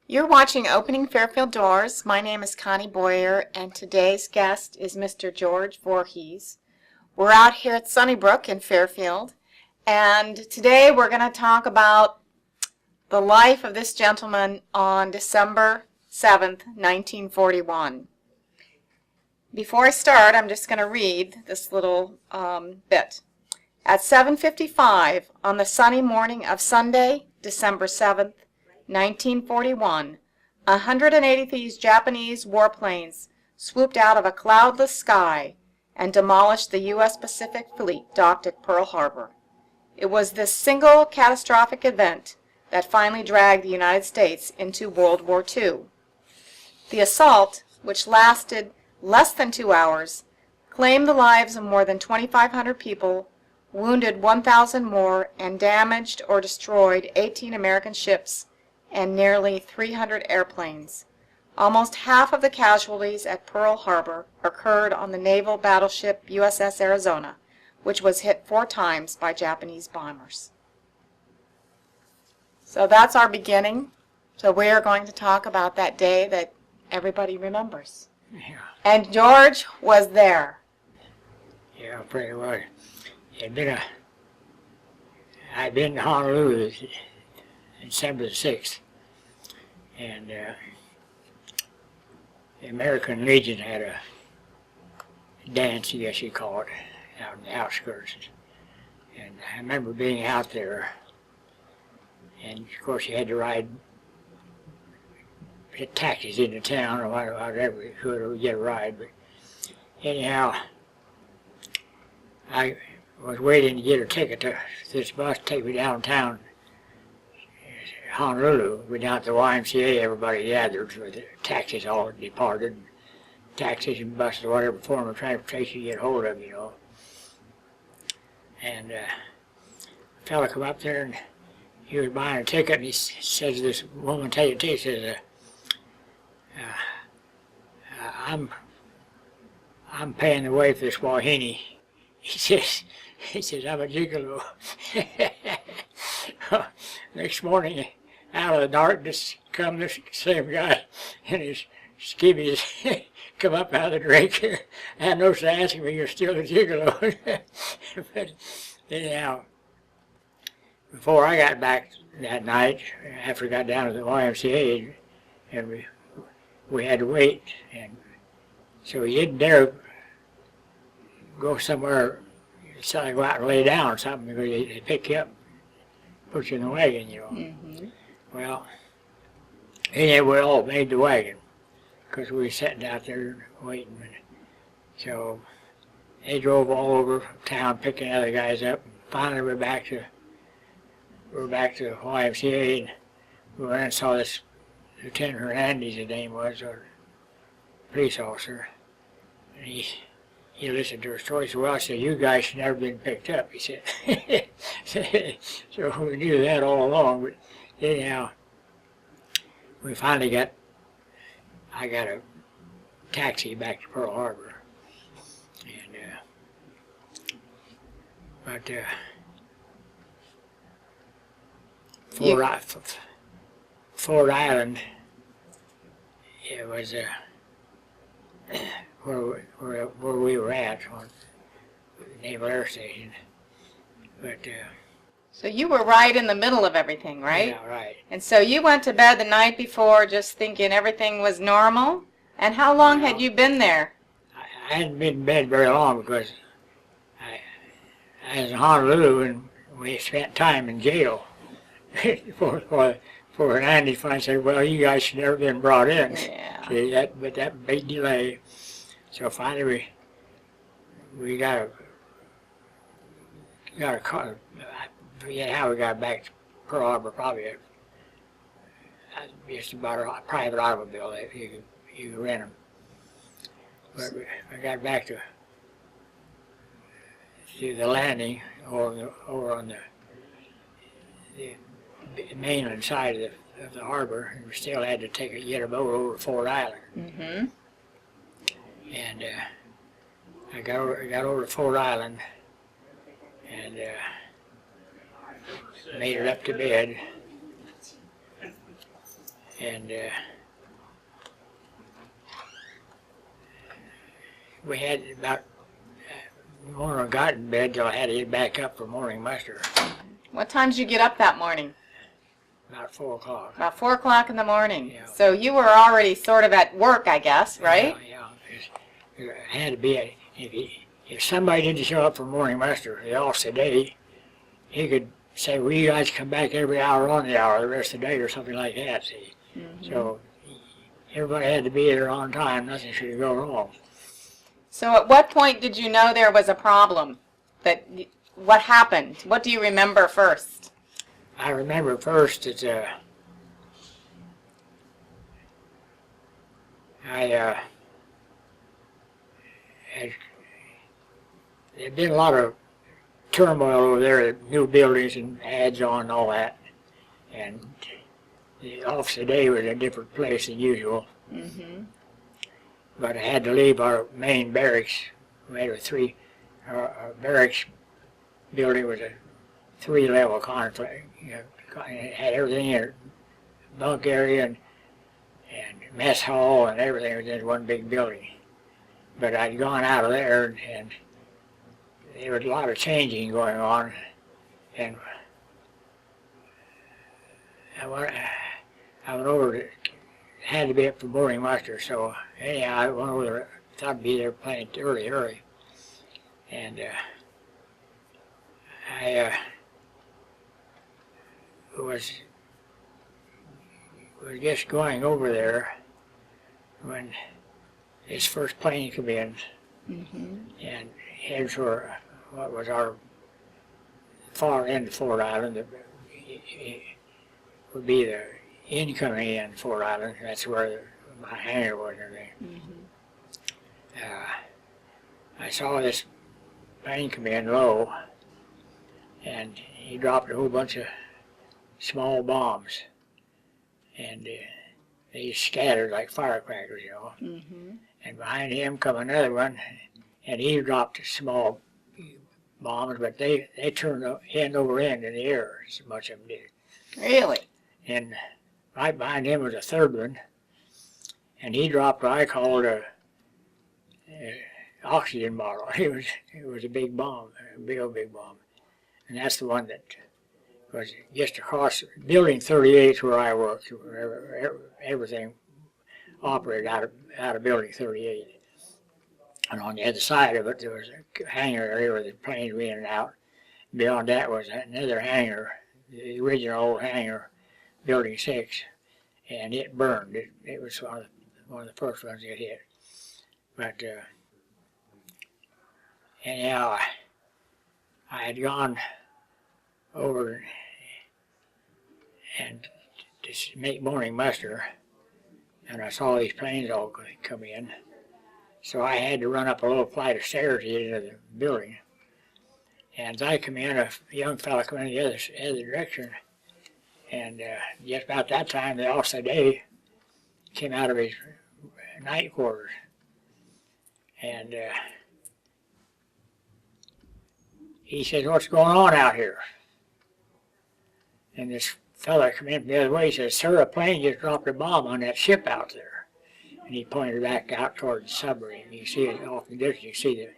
You're watching Opening Fairfield Doors. My name is Connie Boyer, and today's guest is Mr. George Vorhies. We're out here at Sunnybrook in Fairfield, and today we're going to talk about the life of this gentleman on December 7th, 1941. Before I start, I'm just going to read this little bit. At 7:55 on the sunny morning of Sunday, December 7th, 1941, 180 Japanese warplanes swooped out of a cloudless sky and demolished the U.S. Pacific Fleet docked at Pearl Harbor. It was this single catastrophic event that finally dragged the United States into World War II. The assault, which lasted less than 2 hours, claimed the lives of more than 2,500 people, wounded 1,000 more, and damaged or destroyed 18 American ships and nearly 300 airplanes. Almost half of the casualties at Pearl Harbor occurred on the naval battleship USS Arizona, which was hit 4 times by Japanese bombers. So that's our beginning. So we are going to talk about that day that everybody remembers. Yeah. And George was there. Yeah, pretty well. I'd been to Honolulu December the 6th, and the American Legion had a dance, I guess you call it, out in the outskirts. And I remember being out there, and of course you had to ride taxis into town or whatever you could or get a ride. But anyhow, I was waiting to get a ticket to this bus to take me downtown Honolulu. We down at the YMCA, everybody gathered, so the taxis all departed. Taxis and buses, whatever form of transportation you get hold of, you know. And a fella come up there and he was buying a ticket, and he says to this woman, take a ticket, he says, I'm paying the way for this Wahine. He says, I'm a gigolo. Next morning, out of the darkness, come this same guy, and his skivvies come up out of the drink. I had no sense asking me, you're still a gigolo. But anyhow, before I got back that night, after I got down to the YMCA, and we had to wait, and so he didn't dare go somewhere, so go out and lay down or something, because they pick you up, put you in the wagon, you know. Mm-hmm. Well, anyway, we all made the wagon, because we were sitting out there waiting. So they drove all over town picking other guys up, and finally we're back to YMCA, and we went and saw this Lieutenant Hernandez, his name was, or police officer, and he listened to her story. He said, well, I said, you guys should never been picked up, he said. So we knew that all along, but anyhow, we finally I got a taxi back to Pearl Harbor, and Ford Island, it was where we were at on the Naval Air Station. But So you were right in the middle of everything, right? yeah, right. And so you went to bed the night before just thinking everything was normal? And how long had you been there? I hadn't been in bed very long because I was in Honolulu and we spent time in jail for Hernandez finally said, well, you guys should never been brought in. Yeah. See, that big delay. So finally we got a car. I forget how we got back to Pearl Harbor, probably just about a private automobile that you could rent them. But I got back to the landing over on the mainland side of the harbor, and we still had to get a boat over to Ford Island. Mm-hmm. And I got over to Ford Island and made it up to bed. And we had about, when I got in bed, till I had to get back up for morning muster. What time did you get up that morning? About 4 o'clock. About 4 o'clock in the morning. Yeah. So you were already sort of at work, I guess, right? Yeah. It had to be, if somebody didn't show up for morning muster the officer day, he could say, well, you guys come back every hour on the hour the rest of the day or something like that, see. So everybody had to be there on time, nothing should go wrong. So at what point did you know there was a problem? What happened? What do you remember first? I remember first that there'd been a lot of turmoil over there at new buildings and ads on and all that. And the office today was a different place than usual. But I had to leave our main barracks. We had our barracks building was a 3-level complex. It had everything in it, bunk area and mess hall and everything was in one big building. But I'd gone out of there and there was a lot of changing going on, and I went over to, had to be up for morning muster, so anyhow I went over there, thought I'd be there playing early, and I was just going over there when this first plane came in and headed for what was our far end of Fort Island. It would be the incoming end of Fort Island. That's where my hangar was and everything. I saw this plane come in low, and he dropped a whole bunch of small bombs, and they scattered like firecrackers, you know. And behind him come another one, and he dropped small bombs, but they turned end over end in the air, so much of them did. Really? And right behind him was a third one, and he dropped what I called a oxygen bottle. It was a big bomb, a big bomb. And that's the one that was just across Building 38 where I worked. Everything operated out of Building 38. And on the other side of it, there was a hangar area where the planes went in and out. Beyond that was another hangar, the original old hangar, Building 6, and it burned. It was one of the first ones that hit. But anyhow, I had gone over and to make morning muster, and I saw these planes all come in. So I had to run up a little flight of stairs to get into the building. And as I come in, a young fellow came in the other direction. And just about that time, the officer day came out of his night quarters. And he said, "What's going on out here?" And this fellow came in from the other way. He said, "Sir, a plane just dropped a bomb on that ship out there." And he pointed back out toward the submarine. You see it off in the distance. You see the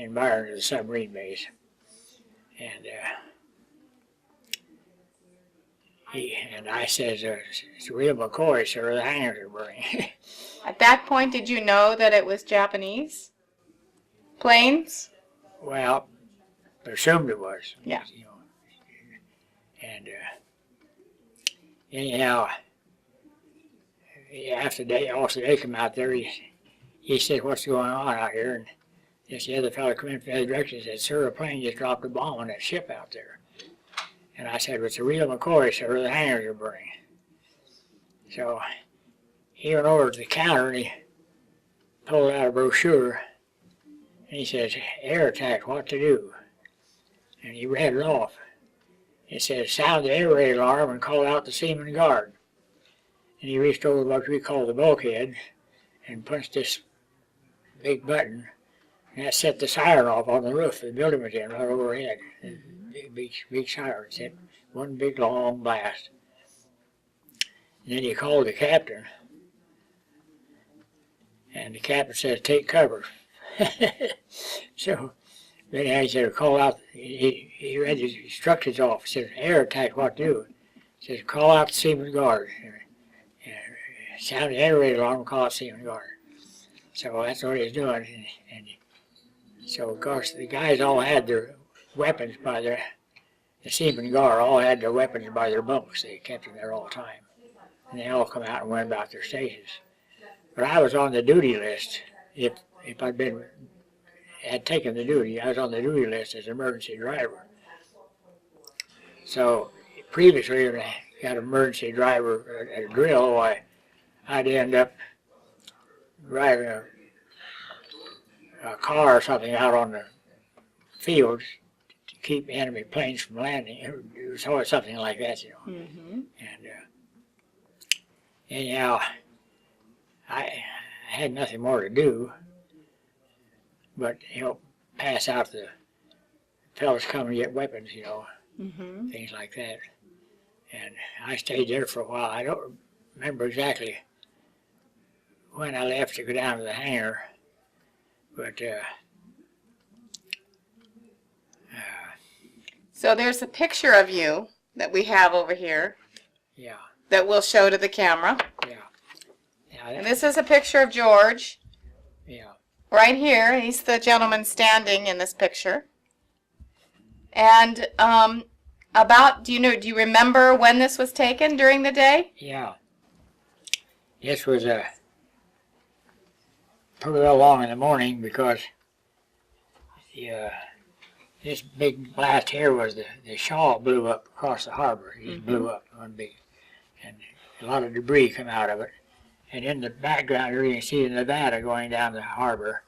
environment of the submarine base. And I says, "It's a real McCoy, sir. The hangars are burning." At that point, did you know that it was Japanese planes? Well, I assumed it was. Yeah. You know. And anyhow, after they come out there, he said, "What's going on out here?" And this the other fellow come in from the other direction and said, "Sir, a plane just dropped a bomb on that ship out there." And I said, "Well, it's a real McCoy, sir. The hangars are burning." So he went over to the counter and he pulled out a brochure and he says, "Air attack, what to do?" And he read it off. It says, "Sound the air raid alarm and call out the Seaman Guard." And he reached over what we call the bulkhead and punched this big button, and that set the siren off on the roof the building was in, right overhead. Big siren, set one big long blast. And then he called the captain, and the captain said, take cover. So then he said, call out, he read the instructions off. He said, air attack, what to do? He said, call out the Seaman Guard. And sound the air raid alarm, call out Seaman Guard. So that's what he was doing. And so, of course, the guys all had their weapons by the Seaman Guard all had their weapons by their bunks. They kept them there all the time. And they all come out and went about their stations. But I was on the duty list. If I'd had taken the duty, I was on the duty list as an emergency driver. So previously, when I got an emergency driver at a drill, I'd end up driving a car or something out on the field to keep enemy planes from landing. It was always something like that, you know. Mm-hmm. And anyhow, I had nothing more to do but help pass out the fellas coming to get weapons, you know, Mm-hmm. things like that. And I stayed there for a while. I don't remember exactly when I left to go down to the hangar, but So there's a picture of you that we have over here yeah, that we'll show to the camera. yeah, And this is a picture of George yeah. right here. He's the gentleman standing in this picture. And do you remember when this was taken during the day? Yeah. This was pretty well long in the morning because this big blast here was the shawl blew up across the harbor. It just blew up one big, and a lot of debris come out of it. And in the background here you can see the Nevada going down the harbor,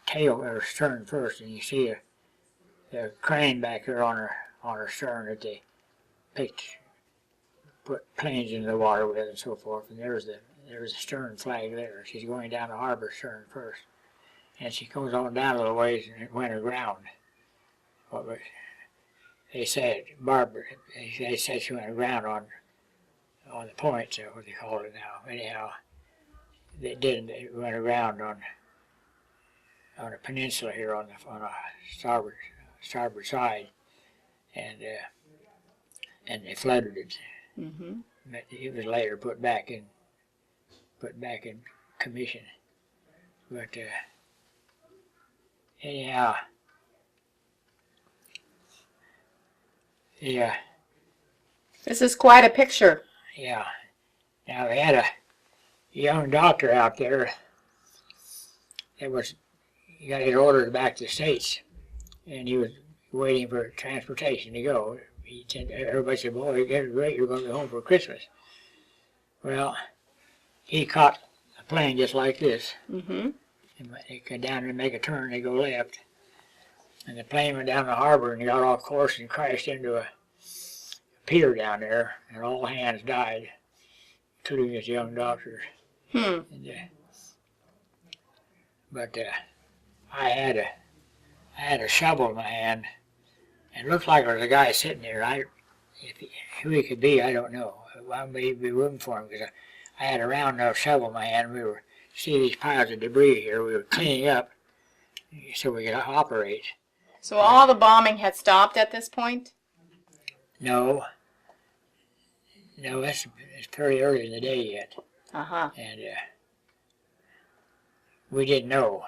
tail or stern first, and you see the crane back here on her stern that they put planes into the water with and so forth. And there's the stern flag there. She's going down the harbor stern first, and she goes on down a little ways and it went aground. They said they said she went aground on the point, so what they call it now. Anyhow, they didn't. It went aground on a peninsula here on a starboard side, and they flooded it. Mm-hmm. But it was later put back in commission. But anyhow, yeah, This is quite a picture. yeah. Now they had a young doctor out there that he got his orders back to the States, and he was waiting for transportation to go. Everybody said, boy, that's great, you're going to be home for Christmas. Well, he caught a plane just like this. Mm-hmm. And they go down and make a turn, they go left. And the plane went down the harbor and got off course and crashed into a pier down there, and all hands died, including this young doctor. Hmm. And, but I had a shovel in my hand, and it looked like there was a guy sitting there. Who he could be, I don't know. Why may be room for him, because I had a round enough shovel in my hand. We were seeing these piles of debris here. We were cleaning up so we could operate. So all the bombing had stopped at this point? No, it's very early in the day yet. Uh-huh. And we didn't know.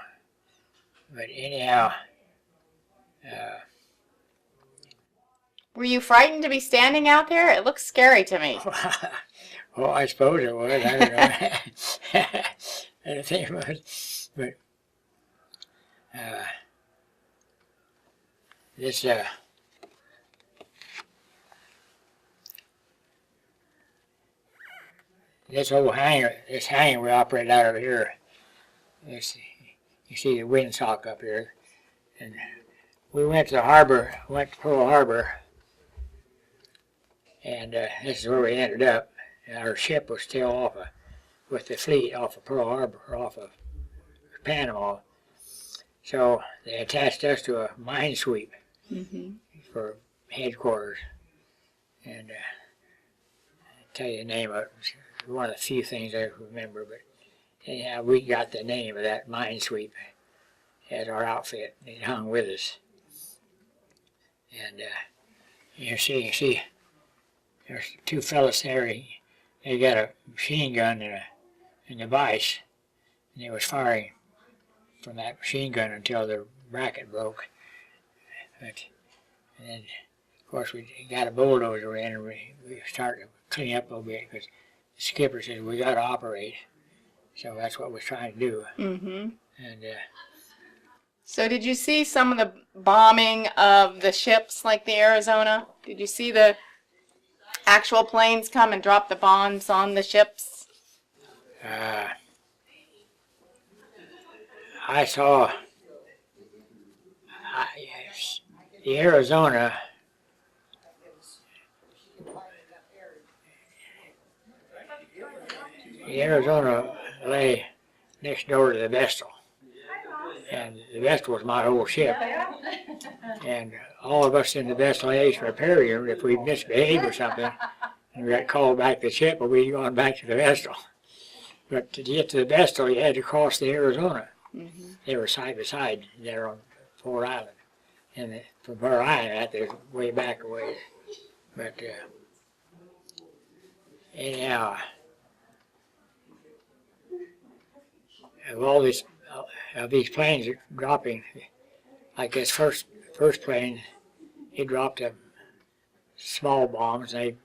But anyhow, Were you frightened to be standing out there? It looks scary to me. well, I suppose it was. I don't know. I don't think it was. But this old hangar, we operate out of here. You see the windsock up here, and we went to the harbor, went to Pearl Harbor, and this is where we ended up. And our ship was still with the fleet off of Pearl Harbor, off of Panama. So they attached us to a mine sweep for headquarters, and tell you the name of it. It's one of the few things I remember, but anyhow, we got the name of that minesweep as our outfit. It hung with us. And you see, there's two fellas there. They got a machine gun in a vise, and they was firing from that machine gun until the bracket broke. And then, of course, we got a bulldozer in, and we started to clean up a little bit because the skipper said we got to operate. So that's what we're trying to do. Mm-hmm. And so did you see some of the bombing of the ships like the Arizona? Did you see the actual planes come and drop the bombs on the ships? I saw yes, the Arizona. The Arizona lay next door to the Vestal, and the Vestal was my old ship, and all of us in the Vestal Ace repair unit, if we misbehaved or something, and we got called back to the ship, but we'd gone back to the Vestal. But to get to the Vestal, you had to cross the Arizona. Mm-hmm. They were side by side there on Fort Island, and from where I am at, they're way back a ways. But anyhow, of all these planes dropping, like this first plane, he dropped them small bombs, and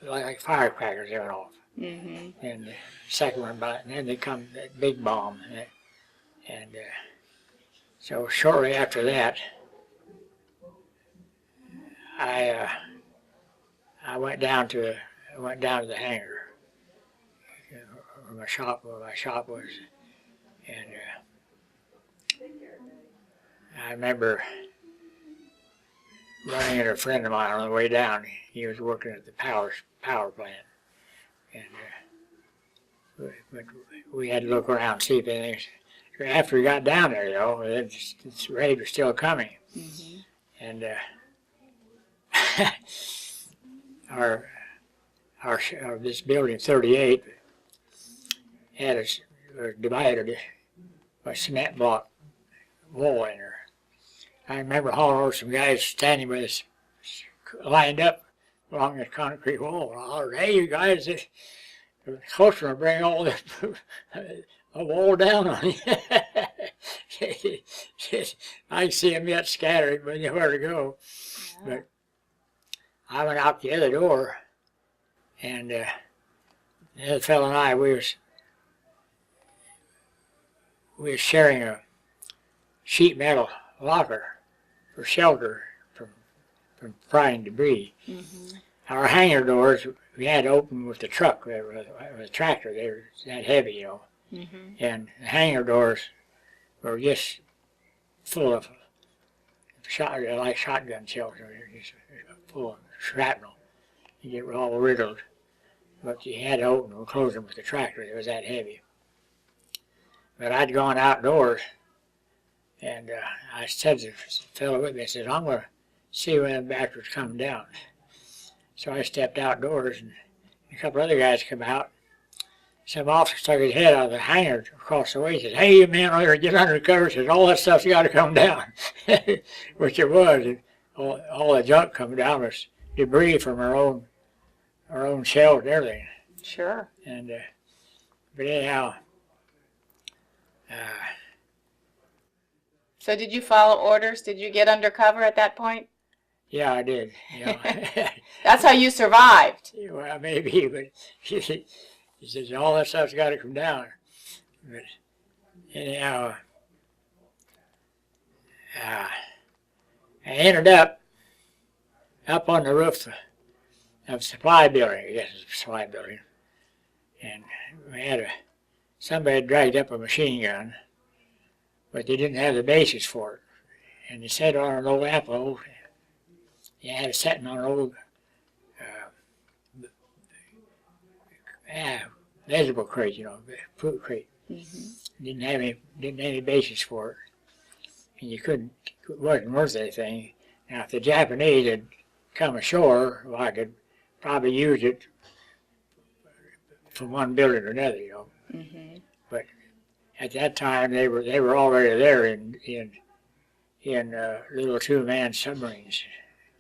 they like firecrackers they went off. Mm-hmm. And the second one, and then they come that big bomb, and so shortly after that, I went down to the hangar where my shop was. And I remember running into a friend of mine on the way down. He was working at the power plant, and but we had to look around and see if anything. After we got down there, though, the raid was still coming, Mm-hmm. and our this building 38 had a divided by cement block wall in her. I remember hauling over some guys standing with us, lined up along the concrete wall. I hollered, "Hey, you guys, the closer to bring all this a wall down on you." I can see them yet scattered, but nowhere to go. Yeah. But I went out the other door, and the other fellow and I, we was sharing a sheet metal locker for shelter from flying debris. Mm-hmm. Our hangar doors we had to open with the truck, with the tractor. They were that heavy, you know. Mm-hmm. And the hangar doors were just full of like shotgun shells, just full of shrapnel. You get all riddled, but you had to open them and close them with the tractor. It was that heavy. But I'd gone outdoors, and I said to the fellow with me, I said, "I'm going to see when the bastards coming down." So I stepped outdoors, and a couple other guys come out. Some officer stuck his head out of the hangar across the way. He said, "Hey, you men over there, get under the cover." He said, "All that stuff's got to come down," which it was. All the junk coming down was debris from our own shells and everything. Sure. And but anyhow. So did you follow orders? Did you get undercover at that point? Yeah, I did. You know. That's how you survived. Well, maybe, but he says all that stuff's got to come down. But anyhow, I ended up on the roof of a supply building. I guess it's a supply building, and we had somebody had dragged up a machine gun, but they didn't have the basis for it, and they set it on an old apple. You had it sitting on an old vegetable crate, you know, fruit crate. Mm-hmm. Didn't have any basis for it, and it wasn't worth anything. Now, if the Japanese had come ashore, well, I could probably use it from one building to another, you know. Mm-hmm. But at that time, they were already there in little two-man submarines.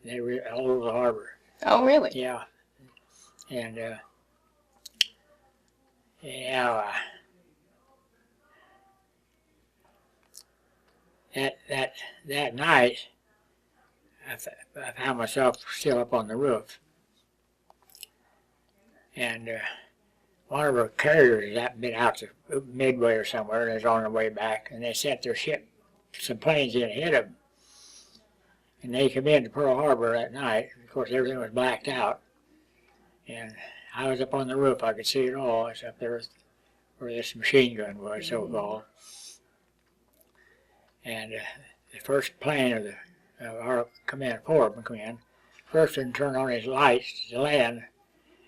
They were all over the harbor. Oh, really? Yeah, and yeah, that night, I found myself still up on the roof, and one of our carriers had been out to Midway or somewhere, and was on their way back, and they sent their ship, some planes in ahead of them, and they come into Pearl Harbor that night. Of course, everything was blacked out, and I was up on the roof. I could see it all. I was up there where this machine gun was, so-called. And the first plane of our command foreman come in. First one turned on his lights to land,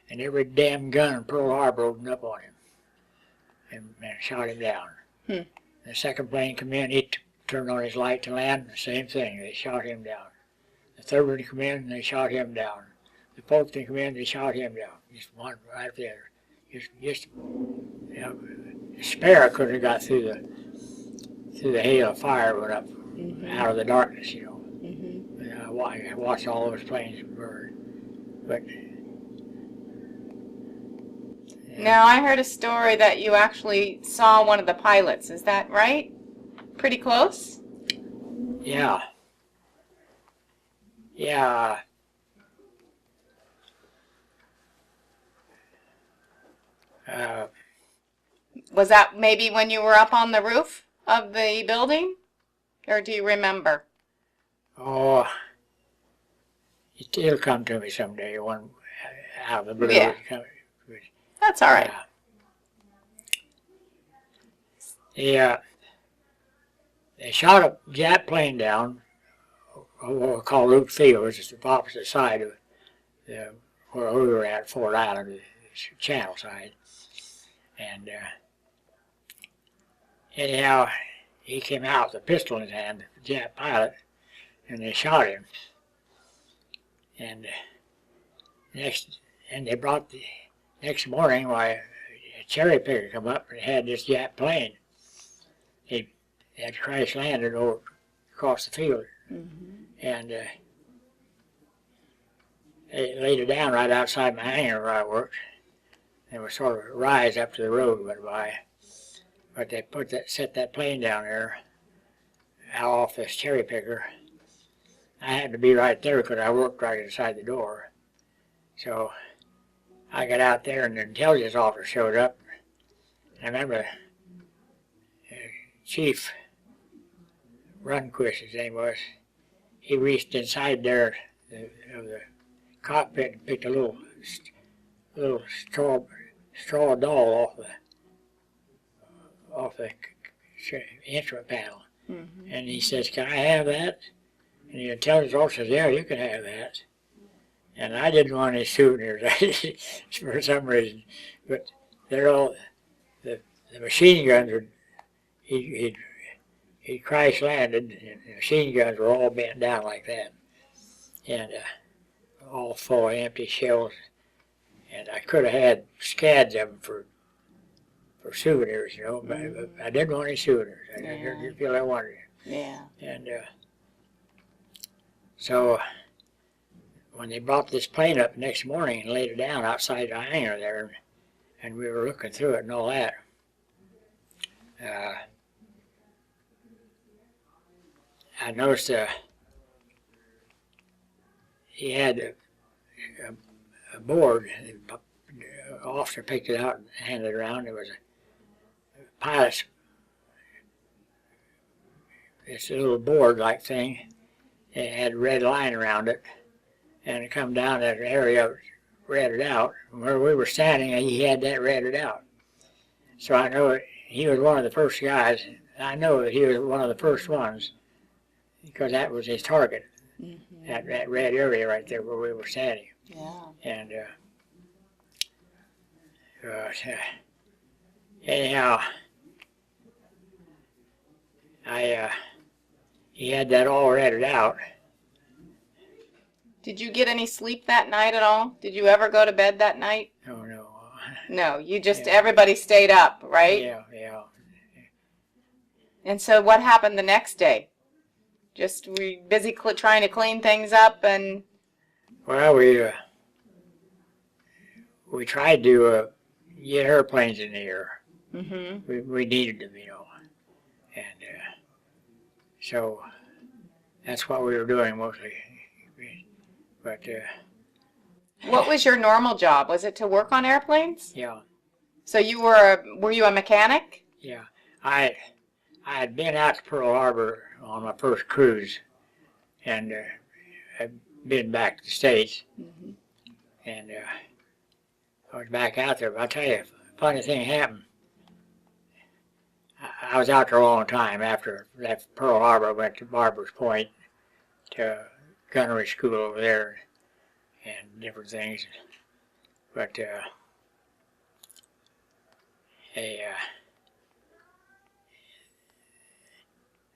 and every damn gun in Pearl Harbor opened up on him and shot him down. The second plane come in, he turned on his light to land, the same thing, they shot him down. The third one come in, and they shot him down. The fourth one come in, they shot him down. Just one right after the other. Just you know, a sparrow couldn't have got through the hail of fire went up out of the darkness, you know. And I watched all those planes burn. But Now, I heard a story that you actually saw one of the pilots. Is that right? Pretty close? yeah. Yeah. Was that maybe when you were up on the roof of the building? Or do you remember? Oh, it'll come to me someday, one out of the blue. Yeah. That's all right. Yeah. They shot a jet plane down, what we call Root Field, which is the opposite side of where we were at, Fort Island, the channel side. And anyhow, he came out with a pistol in his hand, the jet pilot, and they shot him. And they brought the next morning, why a cherry picker come up and had this jet plane. He had crash landed over across the field, and they laid it down right outside my hangar where I worked. There was sort of a rise up to the road went by, but they set that plane down there out off this cherry picker. I had to be right there because I worked right inside the door. So I got out there and the intelligence officer showed up. I remember Chief Runquist, his name was, he reached inside there of the cockpit and picked a little straw doll off the instrument panel. And he says, "Can I have that?" And the intelligence officer says, "Yeah, you can have that." And I didn't want any souvenirs for some reason, but they're all the machine guns were. He crash landed, and the machine guns were all bent down like that, and all full of empty shells. And I could have had scads of them for souvenirs, you know, but I didn't want any souvenirs. I didn't feel I wanted it. Yeah. And so when they brought this plane up the next morning and laid it down outside the hangar there, and we were looking through it and all that, I noticed he had a board. The officer picked it out and handed it around. There was a pilot's, this little board-like thing. It had a red line around it, and it come down that area, read it out. And where we were standing, he had that read it out. So I know he was one of the first guys. I know that he was one of the first ones because that was his target, that red area right there where we were standing. Yeah. And anyhow, he had that all read out. Did you get any sleep that night at all? Did you ever go to bed that night? Oh no, No, you just, Yeah. everybody stayed up, right? Yeah, yeah. And so what happened the next day? Just we busy trying to clean things up and... Well, we tried to get airplanes in the air. Mm-hmm. We needed them, and so that's what we were doing mostly. But What was your normal job? Was it to work on airplanes? yeah, So were you a mechanic? yeah. I had been out to Pearl Harbor on my first cruise, and I'd been back to the States, Mm-hmm. and I was back out there. But I'll tell you, a funny thing happened. I was out there a long time after left Pearl Harbor. I went to Barbers Point to gunnery school over there and different things. But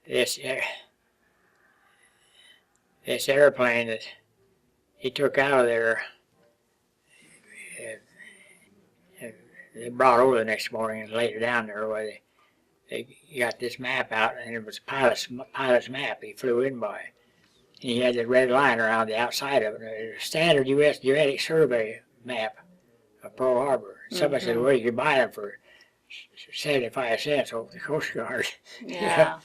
this this airplane that he took out of there, they brought over the next morning and laid it down there where they got this map out, and it was a pilot's map he flew in by. And he had the red line around the outside of it. It was a standard U.S. genetic survey map of Pearl Harbor. Somebody said, well, you could buy them for 75 cents over the Coast Guard. Yeah.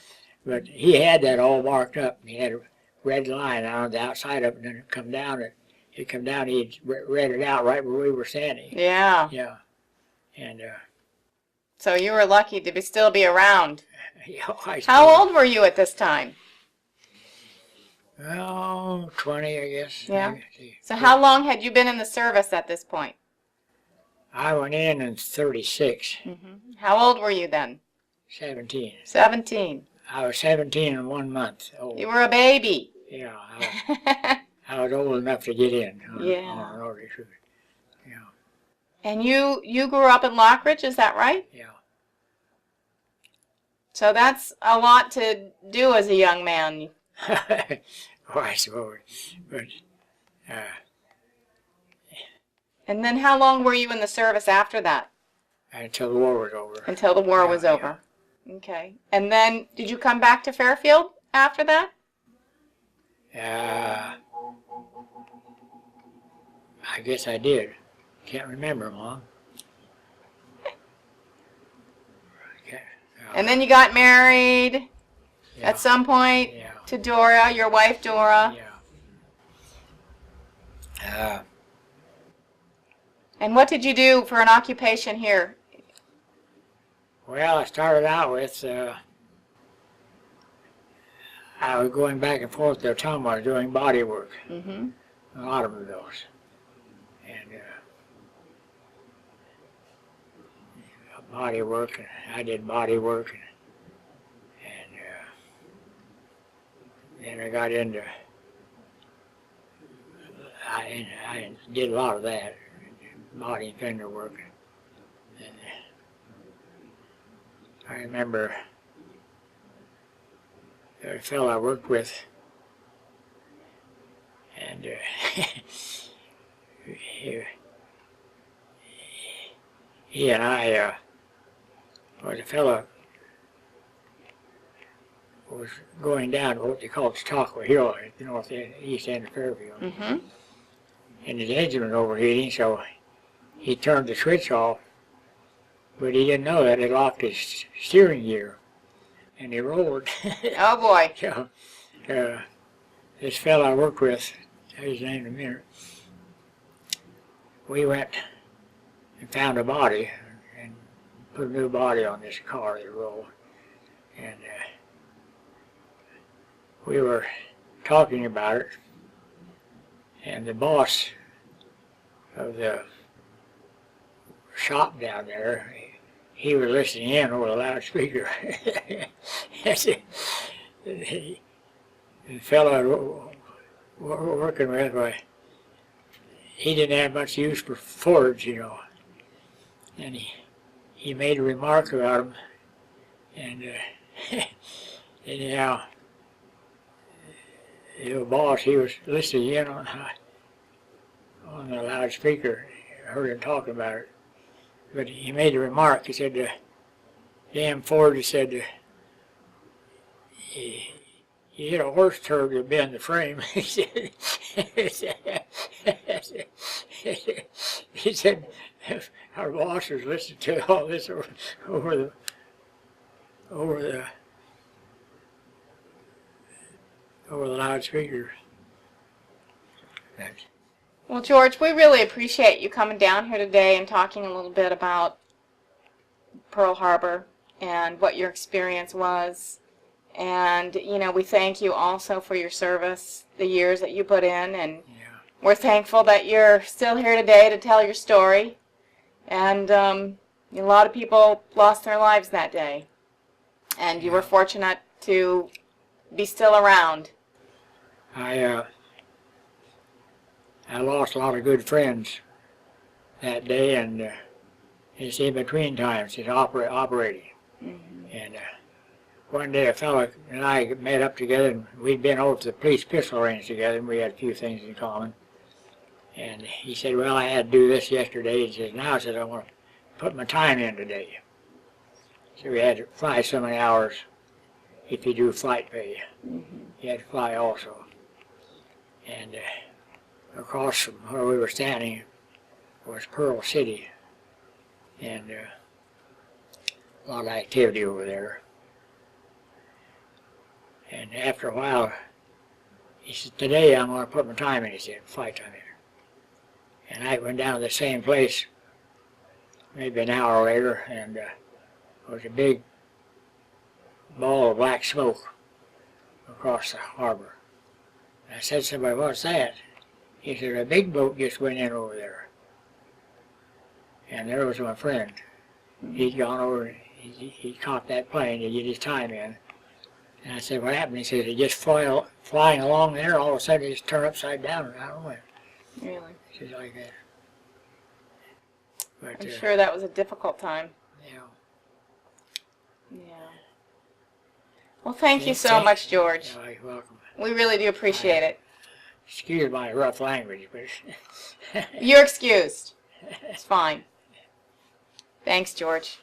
But he had that all marked up. He had a red line on the outside of it, and then it'd come down, he'd read it out right where we were standing. Yeah. Yeah. And So you were lucky to still be around. I How old were you at this time? Well, 20, I guess. Yeah. Maybe. So how long had you been in the service at this point? I went in 36. Mm-hmm. How old were you then? 17. 17. I was 17 and 1 month old. You were a baby. Yeah, I was old enough to get in on an early cruise. Yeah. And you grew up in Lockridge, is that right? Yeah. So that's a lot to do as a young man. Oh, I suppose. But, And then how long were you in the service after that? until the war was over. Until the war was over. Okay. And then did you come back to Fairfield after that? I guess I did. Can't remember, Mom. Okay. And then you got married at some point to Dora, your wife Dora. Yeah. And what did you do for an occupation here? Well, I started out with, I was going back and forth to Ottumwa. I was doing body work Mm-hmm. on automobiles. And body work, and I did body work, and then I got into, I did a lot of that, body and fender work. And I remember a fellow I worked with, and he and I was a fellow was going down to what they call Chautauqua Hill at the east end of Fairfield. Mm-hmm. And his engine was overheating, so he turned the switch off, but he didn't know that it locked his steering gear, and he rolled. Oh boy. So, this fellow I worked with, I'll tell you his name in a minute, we went and found a body and put a new body on this car that rolled. And we were talking about it, and the boss of the shop down there, he was listening in over the loudspeaker. The fellow we're working with, well, he didn't have much use for Fords, and he made a remark about him, and anyhow, the boss, he was listening in on the loudspeaker, heard him talking about it, But he made a remark. He said, damn Ford, he said, he hit a horse turd to bend the frame. He said, he said, our boss was listening to all this over the loudspeakers. Well, George, we really appreciate you coming down here today and talking a little bit about Pearl Harbor and what your experience was. And, you know, we thank you also for your service, the years that you put in, and we're thankful that you're still here today to tell your story. And a lot of people lost their lives that day, and you were fortunate to be still around. I lost a lot of good friends that day, and it's in between times, it's operating. And one day a fellow and I met up together, and we'd been over to the police pistol range together, and we had a few things in common. And he said, well, I had to do this yesterday. He says, now I said, I want to put my time in today. So we had to fly so many hours if you do flight pay. You had to fly also. And across from where we were standing was Pearl City, and a lot of activity over there. And after a while, he said, today I'm going to put my time in, he said, flight time in. And I went down to the same place maybe an hour later, and there was a big ball of black smoke across the harbor. And I said to somebody, what's that? He said, a big boat just went in over there. And there was my friend. He'd gone over, he caught that plane to get his time in. And I said, what happened? He said, it just flying along there, all of a sudden it just turned upside down and out of the way. Really? He said, like that. But, I'm sure that was a difficult time. Yeah. Yeah. Well, thank you so much, George. You're welcome. We really do appreciate it. Excuse my rough language, but You're excused. It's fine. Thanks, George.